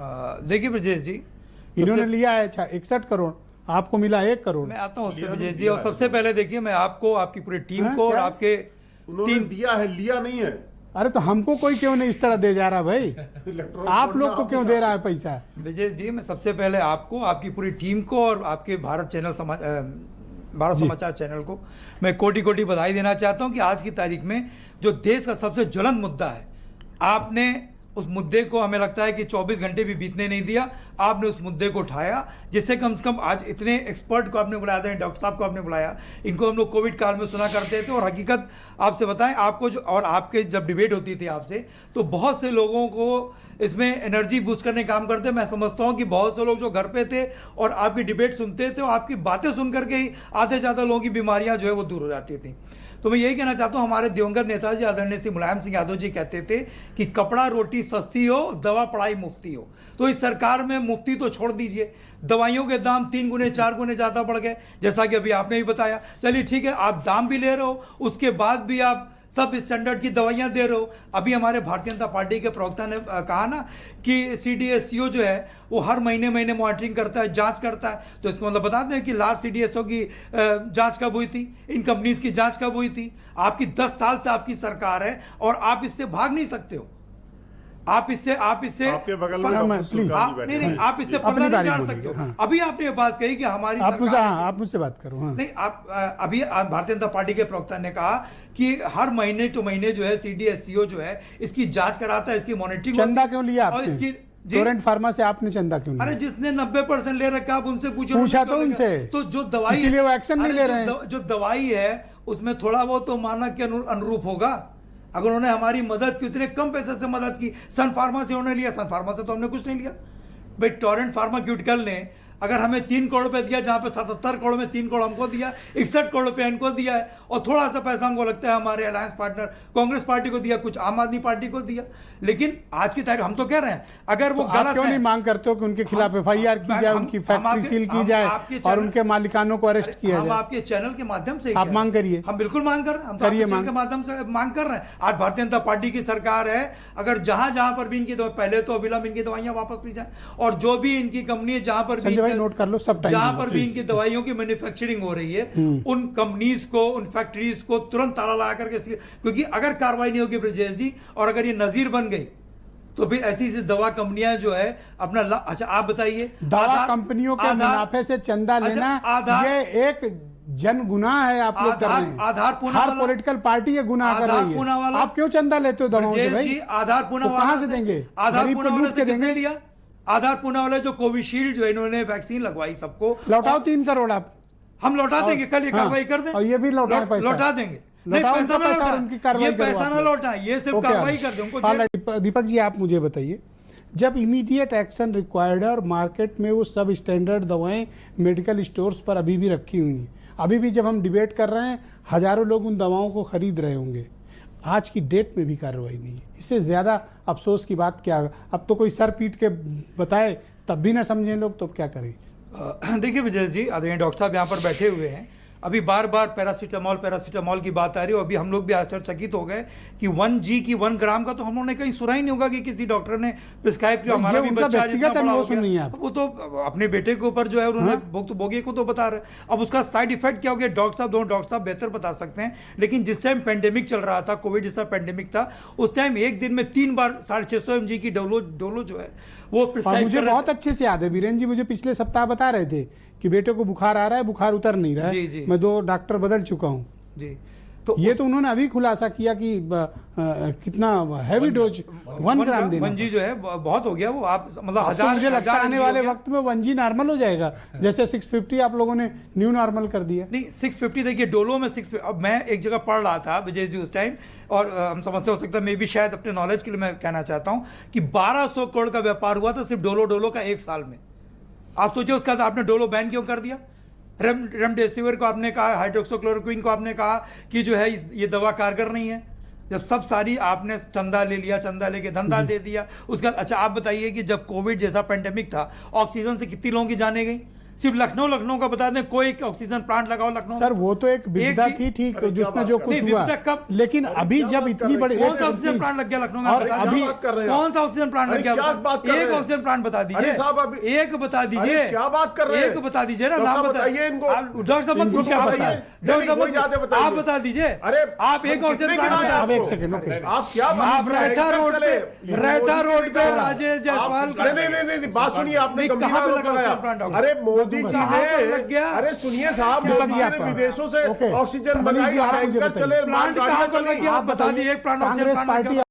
देखिए ब्रजेश जी, इन्होंने लिया है 61 करोड़, आपको मिला 1 करोड़। मैं आता हूँ उस पर ब्रजेश जी। और सबसे पहले देखिए, मैं आपको, आपकी पूरी टीम हाँ, को और क्या? आपके उन्होंने दिया है, लिया नहीं है। अरे तो हमको कोई क्यों नहीं इस तरह दे जा रहा भाई? आप लोग को क्यों दे रहा है पैसा? ब्रजेश जी, मैं सबसे पहले आपको, आपकी पूरी टीम को और आपके भारत समाचार चैनल को मैं कोटि कोटि बधाई देना चाहता हूं कि आज की तारीख में जो देश का सबसे ज्वलंत मुद्दा है, आपने उस मुद्दे को, हमें लगता है कि 24 घंटे भी बीतने नहीं दिया, आपने उस मुद्दे को उठाया, जिससे कम से कम आज इतने एक्सपर्ट को आपने बुलाया था, डॉक्टर साहब को आपने बुलाया, इनको हम लोग कोविड काल में सुना करते थे। और हकीकत आपसे बताएं, आपको जो, और आपके जब डिबेट होती थी आपसे, तो बहुत से लोगों को इसमें एनर्जी बूस्ट करने काम करते। मैं समझता हूं कि बहुत से लोग जो घर पे थे और आपकी डिबेट सुनते थे, और आपकी बातें सुन करके ही आधे ज़्यादा लोगों की बीमारियां जो है वो दूर हो जाती थी। तो मैं यही कहना चाहता हूं, हमारे दिवंगत नेताजी आदरणीय श्री मुलायम सिंह यादव जी कहते थे कि कपड़ा रोटी सस्ती हो, दवा पढ़ाई मुफ्ती हो। तो इस सरकार में मुफ्ती तो छोड़ दीजिए, दवाइयों के दाम 3 गुने 4 गुने ज़्यादा बढ़ गए, जैसा कि अभी आपने भी बताया। चलिए ठीक है, आप दाम भी ले रहे हो, उसके बाद भी आप सब स्टैंडर्ड की दवाइयां दे रहे हो। अभी हमारे भारतीय जनता पार्टी के प्रवक्ता ने कहा ना कि CDSCO जो है वो हर महीने महीने मॉनिटरिंग करता है, जांच करता है। तो इसका मतलब बता दें कि लास्ट CDSCO की जांच कब हुई थी, इन कंपनीज की जांच कब हुई थी। आपकी 10 साल से आपकी सरकार है और आप इससे भाग नहीं सकते हो। आप इससे आपके बगल में नहीं, आप इससे पल्ला नहीं झाड़ सकते हो। हाँ। अभी आपने ये बात कही कि हमारी आप मुझसे बात करो। हाँ। नहीं, आप अभी भारतीय जनता पार्टी के प्रवक्ता ने कहा कि हर महीने टू महीने जो है CDSCO जो है इसकी जांच कराता है, इसकी मॉनिटरिंग। चंदा क्यों लिया और आपने? इसकी टोरेंट फार्मा से आपने चंदा क्यों लिया? अरे जिसने 90% ले रखा, आप उनसे पूछा तो उनसे, तो जो दवाई, इसीलिए वो एक्शन नहीं ले रहे हैं। जो दवाई है उसमें थोड़ा बहुत तो मानक के अनुरूप होगा। अगर उन्होंने हमारी मदद की, उतने कम पैसे से मदद की, सन फार्मा से उन्होंने लिया, सन फार्मा से तो हमने कुछ नहीं लिया भाई। टोरेंट फार्मास्यूटिकल ने अगर हमें 3 करोड़ रुपए दिया, जहां पे 77 करोड़ में 3 करोड़ हमको दिया, 61 करोड़ रुपए इनको दिया है, और थोड़ा सा पैसा हमको लगता है हमारे अलायंस पार्टनर कांग्रेस पार्टी को दिया, कुछ आम आदमी पार्टी को दिया। लेकिन आज की तारीख हम तो कह रहे हैं, अगर वो गलत क्यों नहीं मांग करते हो कि उनके खिलाफ FIR की जाए, उनकी फैक्ट्री सील की जाए और उनके मालिकानों को अरेस्ट किया जाए? हम आपके चैनल के माध्यम से आप मांग करिए। हम बिल्कुल मांग कर रहे हैं, हम करिए मांग के माध्यम से मांग कर रहे हैं। आज भारतीय जनता पार्टी की सरकार है, अगर जहां जहां पर भी इनकी पहले तो अविलंब इनकी दवाइयां वापस ली जाए, और जो भी इनकी कंपनी है जहां पर भी नोट कर लो, सब जहां पर भी इनकी दवाइयों की मैन्युफैक्चरिंग हो रही है, उन कंपनीज को, उन फैक्ट्रीज को तुरंत ताला लगा करके, क्योंकि अगर कार्रवाई नहीं होगी ब्रजेश जी, और अगर ये नजीर बन गई, तो फिर ऐसी दवा कंपनियां जो है अपना अच्छा आप बताइए, दवा कंपनियों के मुनाफे से चंदा लेना, ये एक जन गुनाह है। आप लोग कर रहे हैं, आधार हर पॉलिटिकल पार्टी ये गुनाह कर रही है। आप क्यों चंदा लेते हो दवाओं से भाई? आधार पूना कहां से देंगे? आधार पूना वाले से देंगे लिया, आधार पूना वाले जो कोविशील्ड जो इन्होंने वैक्सीन लगवाई सबको, लौटाओ 3 करोड़ आप। हम लौटा देंगे, कल ये कार्रवाई कर दें, और ये भी लौटा देंगे। नहीं, पैसा ना लौटा, उनकी कार्रवाई, ये पैसा ना लौटा, ये सिर्फ कार्रवाई कर दें उनको। दीपक जी, आप मुझे बताइए, जब इमीडिएट एक्शन रिक्वायर्ड है और मार्केट में वो सब स्टैंडर्ड दवाएं मेडिकल स्टोर्स पर अभी भी रखी हुई हैं, अभी भी जब हम डिबेट कर रहे हैं हजारों लोग उन दवाओं को खरीद रहे होंगे, आज की डेट में भी कार्रवाई नहीं है, इससे ज़्यादा अफसोस की बात क्या? अब तो कोई सर पीट के बताए तब भी ना समझें लोग, तो क्या करें? देखिए विजय जी, आदरणीय डॉक्टर साहब यहाँ पर बैठे हुए हैं, अभी बार बार पैरासीटामॉल की बात आ रही है। अभी हम लोग भी आश्चर्यचकित हो गए कि 1G की 1 ग्राम का तो हम लोगों ने कहीं सुना ही नहीं होगा कि किसी डॉक्टर ने प्रिस्क्राइब किया। हमारा भी बच्चा जितना बड़ा हो गया, वो तो अपने बेटे के ऊपर जो है उन्होंने भोगी को तो बता रहे। अब उसका साइड इफेक्ट क्या हो गया, डॉक्टर साहब, दोनों डॉक्टर साहब बेहतर बता सकते हैं। लेकिन जिस टाइम पेंडेमिक चल रहा था, कोविड जैसा पेंडेमिक था, उस टाइम एक दिन में 3 बार 650 mg की डोलो जो है वो प्रिस्क्राइब। मुझे बहुत अच्छे से याद है, वीरेन जी मुझे पिछले सप्ताह बता रहे थे कि बेटे को बुखार आ रहा है, बुखार उतर नहीं रहा है। मैं 2 डॉक्टर बदल चुका हूँ जी। तो ये तो उन्होंने अभी खुलासा किया कि कितना हैवी डोज 1 ग्राम देना। 1G जो है बहुत हो गया, वो आप मतलब हजार, मुझे लगता है आने वाले वक्त में 1G नॉर्मल हो जाएगा, जैसे 650 आप लोगों ने न्यू नॉर्मल कर दिया। नहीं, 650 देखिए डोलो में 650। अब मैं एक जगह पढ़ रहा था विजय जी उस टाइम, और हम समझते हो सकता है, मैं भी शायद अपने नॉलेज के लिए मैं कहना चाहता हूं कि 1200 करोड़ का व्यापार हुआ था सिर्फ डोलो का 1 साल में। आप सोचिए, उसका आपने डोलो बैन क्यों कर दिया? रेमडेसिविर को आपने कहा, हाइड्रोक्सीक्लोरोक्विन को आपने कहा कि जो है ये दवा कारगर नहीं है। जब सब सारी आपने चंदा ले लिया, चंदा लेके धंधा दे दिया उसका। अच्छा आप बताइए कि जब कोविड जैसा पेंडेमिक था, ऑक्सीजन से कितनी लोगों की जाने गई? सिर्फ लखनऊ का बता दें, कोई ऑक्सीजन प्लांट लगाओ लखनऊ सर वो तो एक विपदा एक- थी, ठीक, अरे क्या जिसमें बात जो कर कुछ रहे हैं? हुआ, विपदा कब? लेकिन अभी क्या जब बात इतनी कर बड़ी रहे हैं? कौन सा ऑक्सीजन प्लांट लग गया लखनऊ में? और बता अभी- दीजिए। बात कर रहे हैं कौन सा ऑक्सीजन प्लांट अरे लग गया? क्या बात कर रहे एक हैं? ऑक्सीजन प्लांट बता दीजिए। अरे साहब अभी- एक बता दीजिए। अरे क्या बात कर रहे हैं? एक बता दीजिए ना, डॉक्टर नाम साहब बताइए बताइए इनको। आप। डॉक्टर साहब मत इनको पूछिए, क्या आप बताइए? बताइए। डॉक्टर नहीं, साहब वही ज्यादा मत- बताइए। आप बता दीजिए। अरे आप एक ऑक्सीजन कितने प्लांट गिनाए बता अब एक आपको? Second, okay. आप क्या बात आप कर रहे हैं? रहता एकदम रोड चले। पे, रहता रोड पे राजेश जायसवाल का- नहीं, बात सुनिए, आपने नहीं, गंभीर कहाँ पे आरोप लगा लगाया। Oxygen plant? अरे मोदी जी कहाँ पे लग ने, गया? अरे सुनिए साहब, दीपक मोदी जी जी आपका। ने विदेशों से ओके। ऑक्सीजन मनीष जी, मंगाई, आप मुझे टैंकर बताइए। चले, प्लांट गाड़ियां कहाँ पर चली। लग गया? आप बता दिए, एक प्लांट ऑक्सीजन कांग्रेस प्लांट लग पार्टी गया।